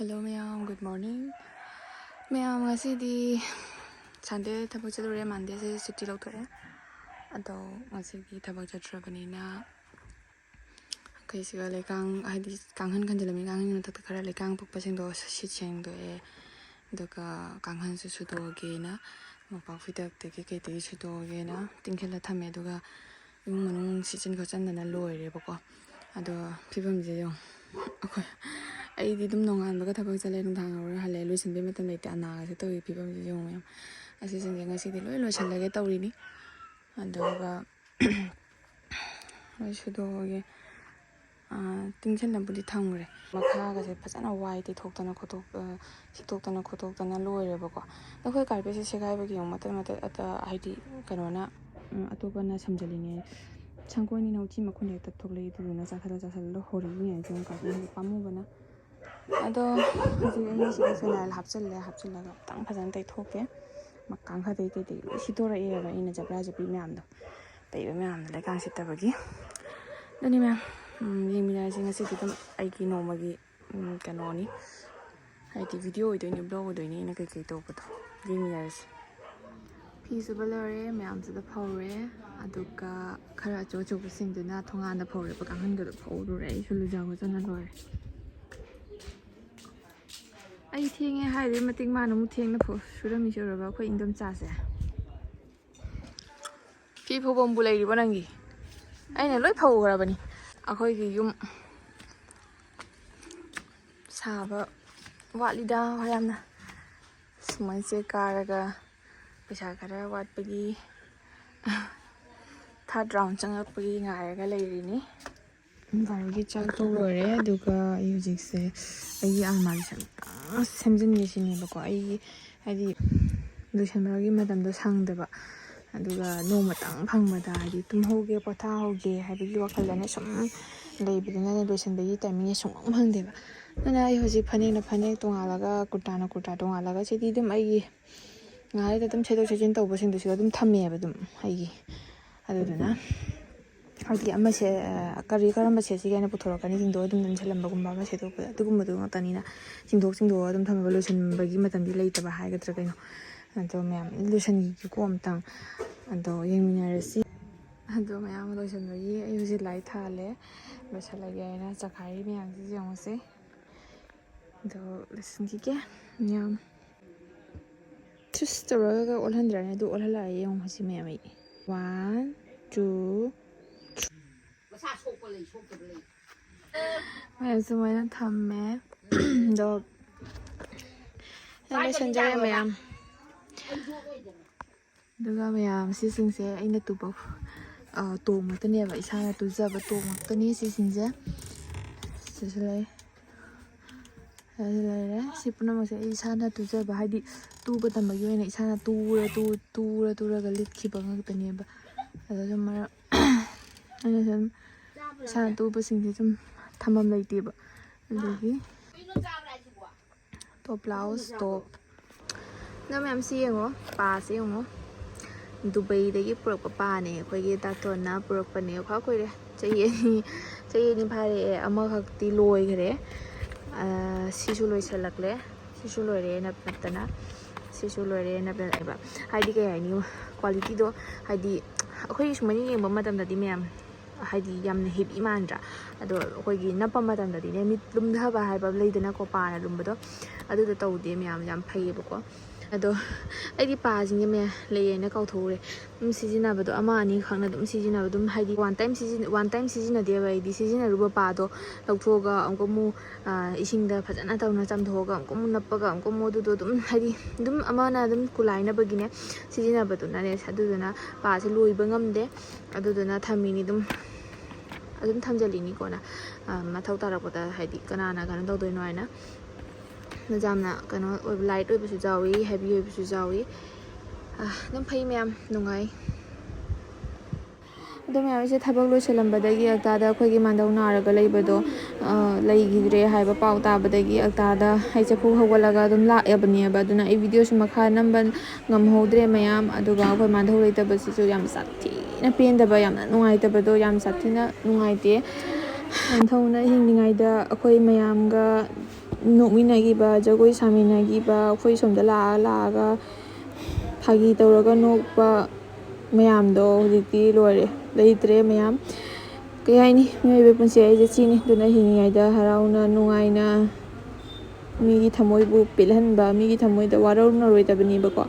Hello ma'am, good morning. Ma'am, ngasidi Sunday tabak chadore Monday se sutti lauthore. Ado ngasidi tabak chadrabanina kaisiga lekang hadi kanghan kanjalami kanghan natak khara lekang pukpasing do sitseng do e doka kanghan su sudoge na mapang fitak teke ke te sudoge na tingkhela thame doga yung manung sitsen ko chan na loire bako ado phibam je yo akoi ai di dum nongan baga thabak chale nung thang aur hale loisin be matam leite ana ga se toy phibam je yo mem asi sin je ngasi di loi loisin lage tawri ni adoga loi sudoge tingchen budi thangre makha ga se phasana wai ti thoktana khotok sitoktana khotoktana loire bako akhoi carpet se segai bagi yong mata ata haidi kanona atopana samjalini changkoni nauchi makhune ta thoklei duna sakhala jasal hori ni jong ka ni pamu bana ado haji ai si final hapchal la tang phajan tai thoke makang kha dei ke dei sitora e ba ina japra japi myam do tai ba myam le kang sitabagi dani myam yemina singa si dum ai ki no magi kanoni haiti video oidoi ni blog oidoi ni na kai kai to pato yemina si piece balare myam su da phawre aduka khara cho cho sing duna thonga na phawre pa kang han ga phawru re sulu jago chana lore ai thienge haire mating ma nu thieng na pho surami suraba khoi ingdom cha se phi phobom bu lai ri banangi aina loi phau gra bani akhoi gi yum saba walida hoyamna sumai se karaga pesa khara wat pagi third round changapagi ngairaga leiri ni vargi chak to lore aduga music se ai almari semjin ni sini bako ai hadi dusanbagi madam do sangdaba aduga no matang phangmada hadi tum hoge potha hoge habigi wakal ne sum leibidina ne dusanbagi timing sum phangdeba nana ai hoji phane na phane tongalaga kurta na kurta tongalaga sidi dum ai ngai da dum chedok chejin tawbo sing dusiga dum thamme ba dum ai aduduna hadi amma se kari karamba se sigana puthorokani jingdo dum dan chalamba gumba ma se to adugumba du ngatanina jingdok adum thamaba lotion bagi matam di leitaba haigadra kaino ado ma'am lotion gi ko amtang ado yeminarasi ado ma'am lotion bagi ai hoji lai thale losalage na chakhai ma'am ji jongse ado lotion gi ke ma'am tustoroga olhandra ne do olhala yong hoji ma'am 1 2 ma'am sumaina thamme do lotion jare ma'am duga ma'am si singse aina tuba to matane ba isana tujaba to matane si singse seselai seselai sipuna mase isana tujaba hadi tuba tamagi oina isana tura galit khiba ngaktane ba ado jamara ana sam isana tuba singse jum thamam leite ba adugi top blouse top na ma'am si yengo pa si yengo Dubai dagi purok pa ne khoigi tatona purok pa ne kha khoire chayeni phare ama khakti loi gre sisu loi salakle sisu loire naptana sisu loire napna ba haidi kay ni quality do haidi khoi sumani yengba matam da di ma'am haidi yamna heavy mandra ado khoigi napa matam da di ne mit lumdha ba haiba leidana ko pa na lumba do adu da tawde ma'am yam phayeba ko ado aidi pa jinge me leyena kauthore sijina bado ama ani khangna dum sijina badum haidi one time sijina de bai di sijina ruba pa do lauthoga amko mu isingda phajana tawna chamthoga amko mu nappaga amko modu do dum haidi dum amana dum kulaina bagine sijina badu na ne saduduna pa se loiba ngamde aduduna thamini dum adum thamjalini kona mathau tarakota haidi kanana kana tawdoi no aina jamna kano light oi bisu jawi heavy oi bisu jawi dum phai ma'am nungai ado ma'am se thabak loi selambadagi aktada khoigi mandau naraga leibado leikhidre haiba pau tabadagi aktada hai chapu hogalaga dum la yabani ba duna ei video su makha namban ngamhodre ma'am aduga khoi mandau leitabasi su yam sathi na pendaba yamna nungai tabado yam sathi na nungai te anthona hingningai da akhoi ma'am ga ꯅꯣꯛꯃꯤꯟꯅꯈꯤꯕ ꯖꯒꯣꯏ ꯁꯥꯃꯤꯟꯅꯈꯤꯕ ꯑꯩꯈꯣꯏ ꯁꯣꯝꯗ ꯂꯥꯛꯑꯒ ꯐꯥꯒꯤ ꯇꯧꯔꯒ ꯅꯣꯛꯄ ꯃꯌꯥꯝꯗꯣ ꯍꯧꯖꯤꯛꯇꯤ ꯂꯣꯏꯔꯦ, ꯂꯩꯇ꯭ꯔꯦ ꯃꯌꯥꯝ. ꯀꯩ ꯍꯥꯏꯅꯤ, ꯃꯤꯑꯣꯏꯕ ꯄꯨꯟꯁꯤ ꯍꯥꯏꯁꯦ ꯁꯤꯅꯤ. ꯑꯗꯨꯅ ꯍꯤꯡꯉꯤꯉꯩꯗ ꯍꯔꯥꯎꯅ ꯅꯨꯡꯉꯥꯏꯅ ꯃꯤꯒꯤ ꯊꯃꯣꯏꯕꯨ ꯄꯦꯜꯍꯟꯕ, ꯃꯤꯒꯤ ꯊꯃꯣꯏꯗ ꯋꯥꯔꯧꯅꯔꯣꯏꯗꯕꯅꯦꯕꯀꯣ.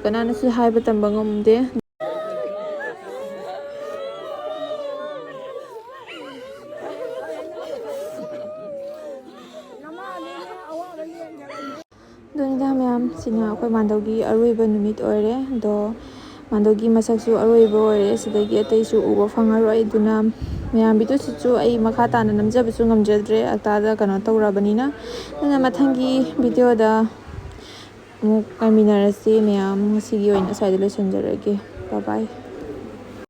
ꯀꯅꯥꯅꯁꯨ ꯍꯥꯏꯕ ꯇꯝꯕ ꯉꯝꯗꯦ. ꯑꯗꯨꯅꯤꯗ ꯃꯌꯥꯝ, ꯁꯤꯅ ꯑꯩꯈꯣꯏ ꯃꯥꯟꯗꯧꯒꯤ ꯑꯔꯣꯏꯕ ꯅꯨꯃꯤꯠ ꯑꯣꯏꯔꯦ. ꯑꯗꯣ ꯃꯥꯟꯗꯧꯒꯤ ꯃꯁꯛꯁꯨ ꯑꯔꯣꯏꯕ ꯑꯣꯏꯔꯦ. ꯁꯤꯗꯒꯤ ꯑꯇꯩꯁꯨ ꯎꯕ ꯐꯪꯉꯔꯣꯏ. ꯑꯗꯨꯅ ꯃꯌꯥꯝ ꯚꯤꯗꯤꯑꯣꯁꯤꯁꯨ ꯑꯩ ꯃꯈꯥ ꯇꯥꯅ ꯅꯝꯖꯕꯁꯨ ꯉꯝꯖꯗ꯭ꯔꯦ, ꯑꯜꯇꯥꯗ ꯀꯩꯅꯣ ꯇꯧꯔꯕꯅꯤꯅ. ꯑꯗꯨꯅ ꯃꯊꯪꯒꯤ ꯚꯤꯗꯤꯑꯣꯗ ꯑꯃꯨꯛ ꯀꯥꯏꯃꯤꯟꯅꯔꯁꯤ ꯃꯌꯥꯝ. ꯉꯁꯤꯒꯤ ꯑꯣꯏꯅ ꯁ꯭ꯋꯥꯏꯗ ꯂꯣꯏꯁꯤꯟꯖꯔꯒꯦ. ꯕꯥꯏ ꯕꯥꯏ.